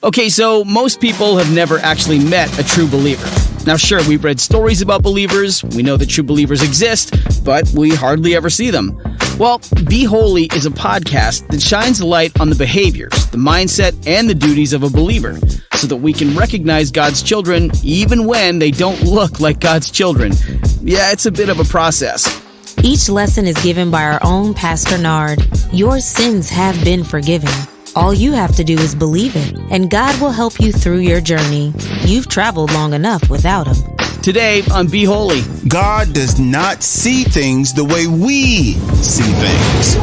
Okay, so most people have never actually met a true believer. Now, sure, we've read stories about believers, we know that true believers exist, but we hardly ever see them. Well, Be Holy is a podcast that shines a light on the behaviors, the mindset, and the duties of a believer, so that we can recognize God's children even when they don't look like God's children. Yeah, it's a bit of a process. Each lesson is given by our own Pastor Nard. Your sins have been forgiven. All you have to do is believe it, and God will help you through your journey. You've traveled long enough without Him. Today on Be Holy. God does not see things the way we see things.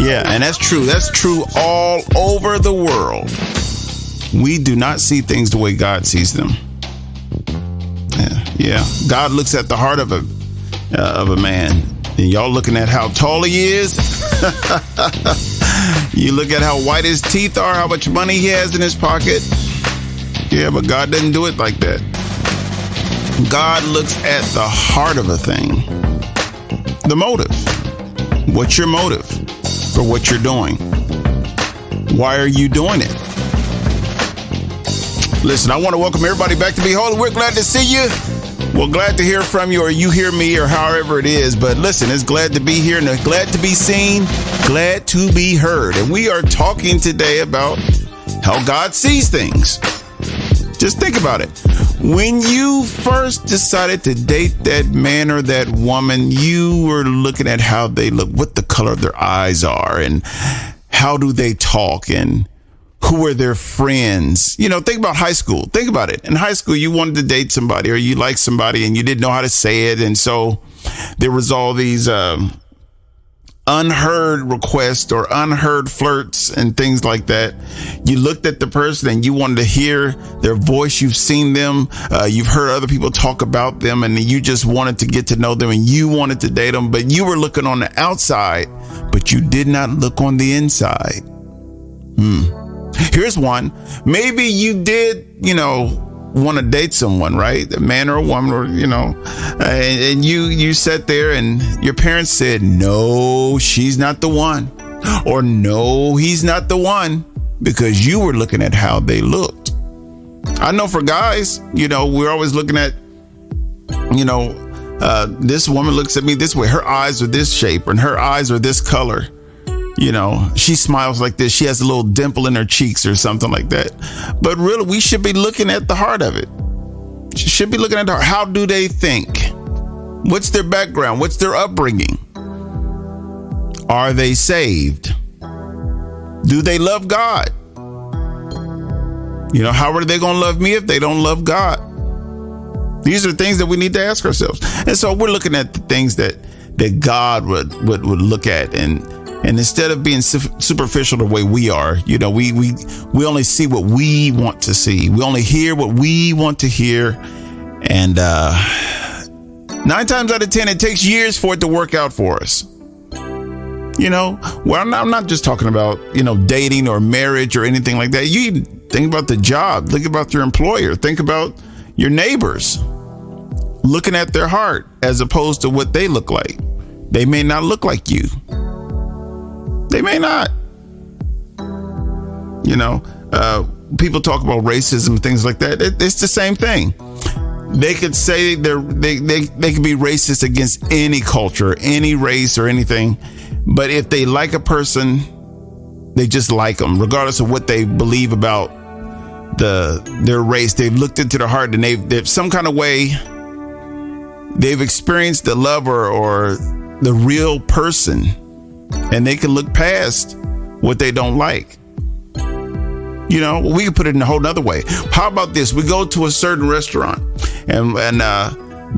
Yeah, and that's true. That's true all over the world. We do not see things the way God sees them. Yeah. God looks at the heart of a man. And y'all looking at how tall he is. You look at how white his teeth are, how much money he has in his pocket. Yeah, but God doesn't do it like that. God looks at the heart of a thing. The motive. What's your motive for what you're doing? Why are you doing it? Listen, I want to welcome everybody back to Be Holy. We're glad to see you. We're glad to hear from you, or you hear me, or however it is. But listen, it's glad to be here and it's glad to be seen, glad to be heard. And we are talking today about how God sees things. Just think about it. When you first decided to date that man or that woman, you were looking at how they look, what the color of their eyes are, and how do they talk, and who are their friends? You know, think about high school. Think about it. In high school, you wanted to date somebody, or you liked somebody and you didn't know how to say it. And so there was all these unheard requests or unheard flirts and things like that. You looked at the person and you wanted to hear their voice. You've seen them. You've heard other people talk about them, and you just wanted to get to know them and you wanted to date them. But you were looking on the outside, but you did not look on the inside. Here's one. Maybe you did, want to date someone, right? A man or a woman, or, and you sat there and your parents said, no, she's not the one, or no, he's not the one, because you were looking at how they looked. I know for guys, we're always looking at, this woman looks at me this way. Her eyes are this shape and her eyes are this color. She smiles like this. She has a little dimple in her cheeks or something like that. But really, we should be looking at the heart of it. She should be looking at the heart. How do they think? What's their background? What's their upbringing? Are they saved? Do they love God? How are they going to love me if they don't love God? These are things that we need to ask ourselves. And so we're looking at the things that God would look at, and instead of being superficial the way we are, we only see what we want to see. We only hear what we want to hear. And 9 times out of 10, it takes years for it to work out for us. Well, I'm not just talking about, dating or marriage or anything like that. You think about the job, think about your employer, think about your neighbors, looking at their heart as opposed to what they look like. They may not look like you. They may not. People talk about racism, things like that. It's the same thing. They could say they could be racist against any culture, any race or anything. But if they like a person, they just like them, regardless of what they believe about their race. They've looked into their heart, and they've some kind of way they've experienced the love or the real person. And they can look past what they don't like. We can put it in a whole nother way. How about this? We go to a certain restaurant and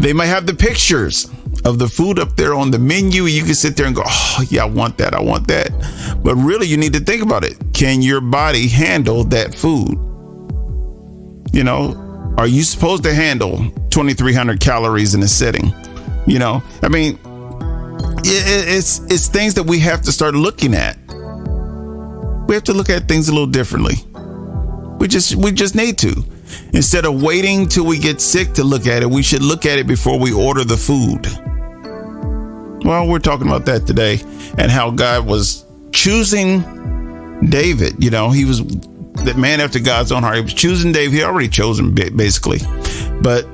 they might have the pictures of the food up there on the menu. You can sit there and go, oh, yeah, I want that. I want that. But really, you need to think about it. Can your body handle that food? Are you supposed to handle 2,300 calories in a sitting? It's things that we have to start looking at. We have to look at things a little differently. We just need to. Instead of waiting till we get sick to look at it, we should look at it before we order the food. Well, we're talking about that today, and how God was choosing David. He was that man after God's own heart. He was choosing David. He already chose him basically, but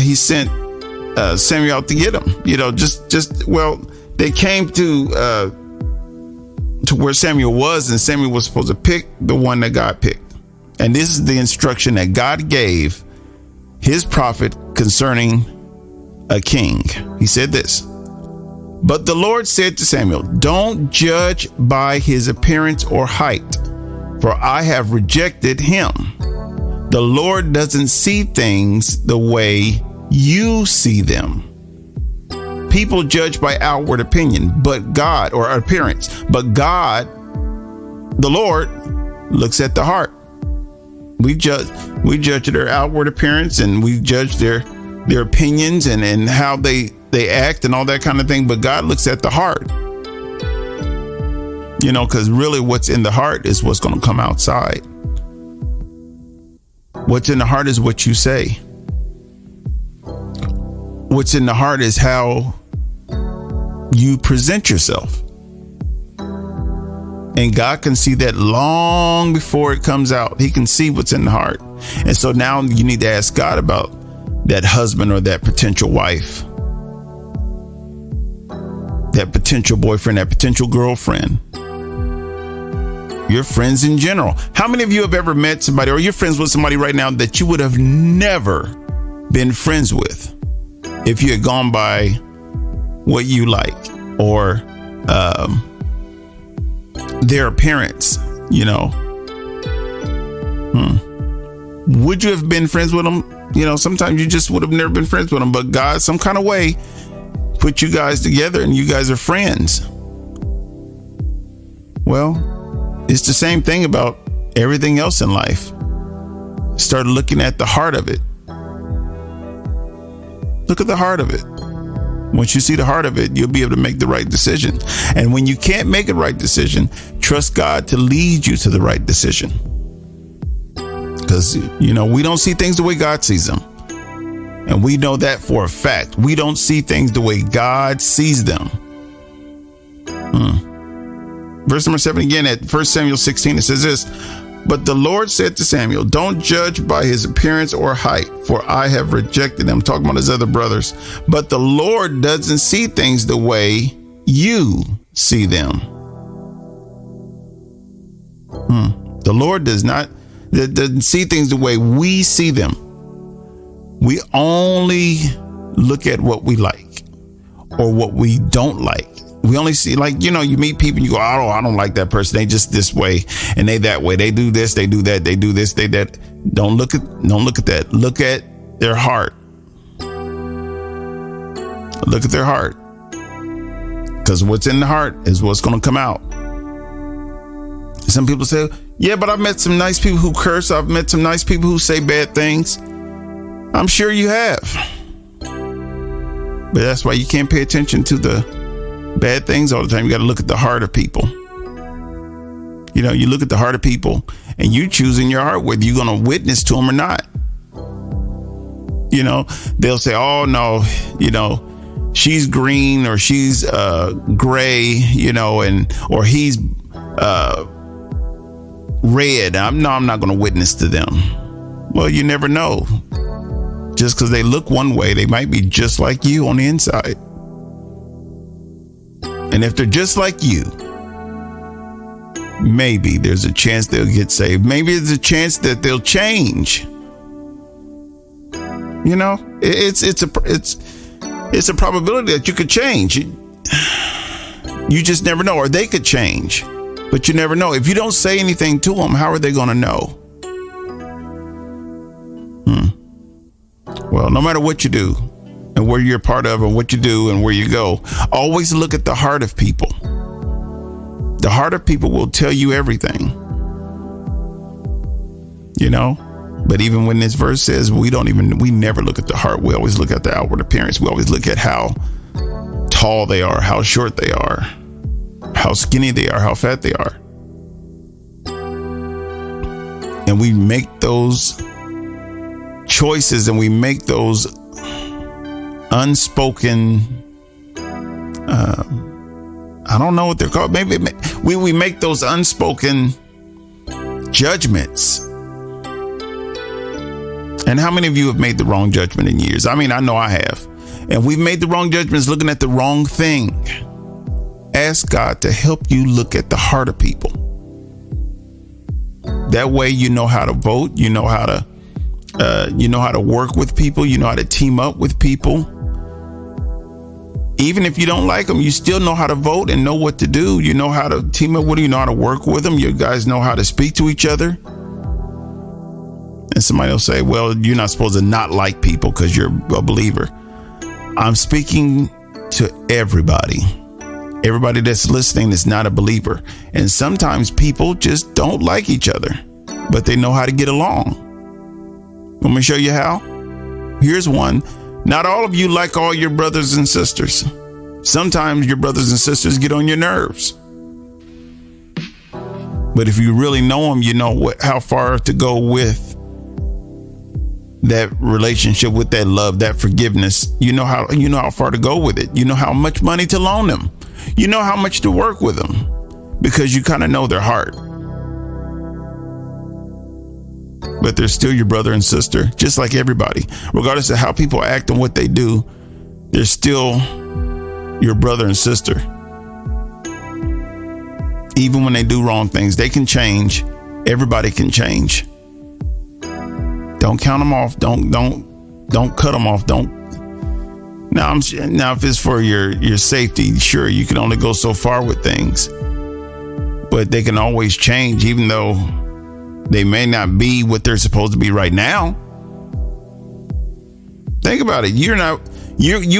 he sent Samuel out to get him. They came to where Samuel was, and Samuel was supposed to pick the one that God picked. And this is the instruction that God gave his prophet concerning a king. He said this: "But the Lord said to Samuel, don't judge by his appearance or height, for I have rejected him. The Lord doesn't see things the way you see them. People judge by outward opinion, but God, or appearance, but God, the Lord, looks at the heart." We judge their outward appearance, and we judge their opinions and how they act and all that kind of thing. But God looks at the heart, because really what's in the heart is what's going to come outside. What's in the heart is what you say. What's in the heart is how you present yourself. And God can see that long before it comes out. He can see what's in the heart. And so now you need to ask God about that husband or that potential wife, that potential boyfriend, that potential girlfriend, your friends in general. How many of you have ever met somebody, or you're friends with somebody right now that you would have never been friends with if you had gone by what you like, or their appearance? Would you have been friends with them? Sometimes you just would have never been friends with them, but God, some kind of way, put you guys together and you guys are friends. Well, it's the same thing about everything else in life. Start looking at the heart of it. Look at the heart of it. Once you see the heart of it, you'll be able to make the right decision. And when you can't make a right decision, trust God to lead you to the right decision. Because, we don't see things the way God sees them. And we know that for a fact. We don't see things the way God sees them. Verse number 7 again at 1 Samuel 16, it says this: "But the Lord said to Samuel, don't judge by his appearance or height, for I have rejected him." Talking about his other brothers. "But the Lord doesn't see things the way you see them." The Lord doesn't see things the way we see them. We only look at what we like or what we don't like. We only see, you meet people and you go, "Oh, I don't like that person. They just this way and they that way. They do this, they do that, they do this, they that." Don't look at that. Look at their heart. Look at their heart. Because what's in the heart is what's going to come out. Some people say, "Yeah, but I've met some nice people who curse. I've met some nice people who say bad things." I'm sure you have. But that's why you can't pay attention to the bad things all the time. You got to look at the heart of people. You look at the heart of people and you choose in your heart whether you're going to witness to them or not. They'll say, "Oh no, she's green, or she's gray, or he's red. I'm not going to witness to them." Well, you never know. Just because they look one way, they might be just like you on the inside. And if they're just like you, maybe there's a chance they'll get saved. Maybe there's a chance that they'll change. It's a probability that you could change. You just never know. Or they could change, but you never know. If you don't say anything to them, how are they going to know? Well, no matter what you do and where you're a part of and what you do and where you go, always look at the heart of people. The heart of people will tell you everything. But even when this verse says we never look at the heart. We always look at the outward appearance. We always look at how tall they are, how short they are, how skinny they are, how fat they are. And we make those choices, and we make those unspoken, I don't know what they're called. Maybe we make those unspoken judgments. And how many of you have made the wrong judgment in years? I mean, I know I have. And we've made the wrong judgments looking at the wrong thing. Ask God to help you look at the heart of people. That way you know how to vote, you know how to work with people, you know how to team up with people. Even if you don't like them, you still know how to vote and know what to do. You know how to team up with them, you know how to work with them. You guys know how to speak to each other. And somebody will say, well, you're not supposed to not like people because you're a believer. I'm speaking to everybody. Everybody that's listening is not a believer. And sometimes people just don't like each other, but they know how to get along. Want me to show you how? Here's one. Not all of you like all your brothers and sisters. Sometimes your brothers and sisters get on your nerves. But if you really know them, you know how far to go with that relationship, with that love, that forgiveness. You know how far to go with it. You know how much money to loan them. You know how much to work with them because you kind of know their heart. But they're still your brother and sister, just like everybody. Regardless of how people act and what they do, they're still your brother and sister. Even when they do wrong things, they can change. Everybody can change. Don't count them off. Don't cut them off. Now if it's for your safety, sure, you can only go so far with things, but they can always change, even though they may not be what they're supposed to be right now. Think about it. You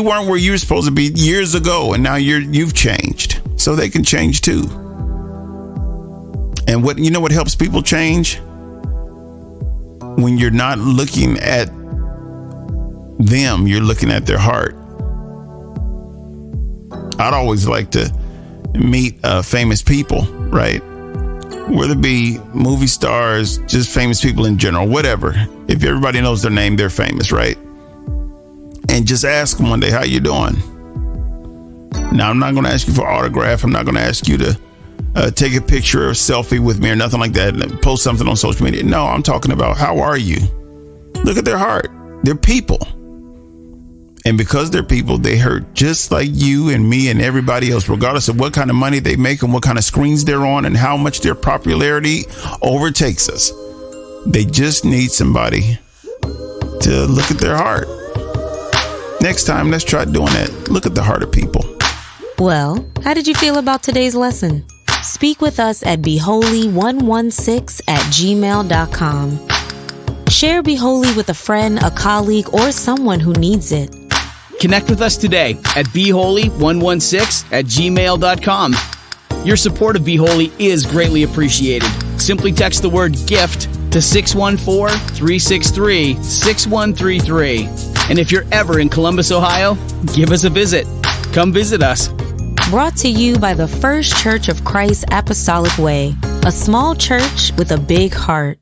weren't where you were supposed to be years ago, and now you've changed. So they can change too. And what helps people change? When you're not looking at them, you're looking at their heart. I'd always like to meet famous people, right? Whether it be movie stars, just famous people in general, whatever. If everybody knows their name, they're famous, right? And just ask them one day, how you doing? Now, I'm not going to ask you for an autograph. I'm not going to ask you to take a picture or a selfie with me or nothing like that and post something on social media. No, I'm talking about, how are you? Look at their heart. They're people. And because they're people, they hurt just like you and me and everybody else, regardless of what kind of money they make and what kind of screens they're on and how much their popularity overtakes us. They just need somebody to look at their heart. Next time, let's try doing that. Look at the heart of people. Well, how did you feel about today's lesson? Speak with us at beholy116@gmail.com. Share Be Holy with a friend, a colleague, or someone who needs it. Connect with us today at beholy116@gmail.com. Your support of Be Holy is greatly appreciated. Simply text the word GIFT to 614-363-6133. And if you're ever in Columbus, Ohio, give us a visit. Come visit us. Brought to you by the First Church of Christ Apostolic Way, a small church with a big heart.